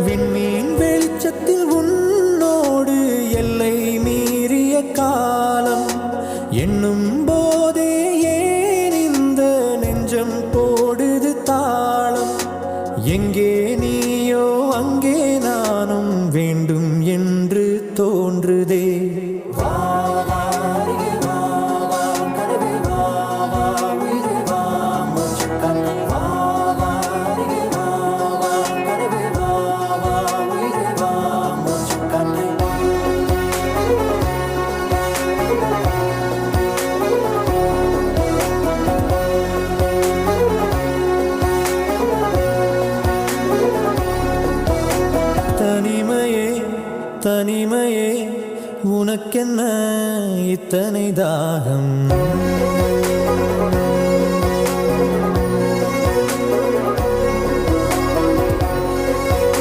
விண்மீன் வெளிச்சத்தில் உன்னோடு எல்லை மீறிய காலம் என்னும் போதே ஏன் இந்த நெஞ்சம் போடுது தாளம். எங்கே நீயோ அங்கே நானும் வேண்டும் என்று தோன்றுதே. தனிமையே தனிமையே உனக்கென்ன இத்தனை தாகம்?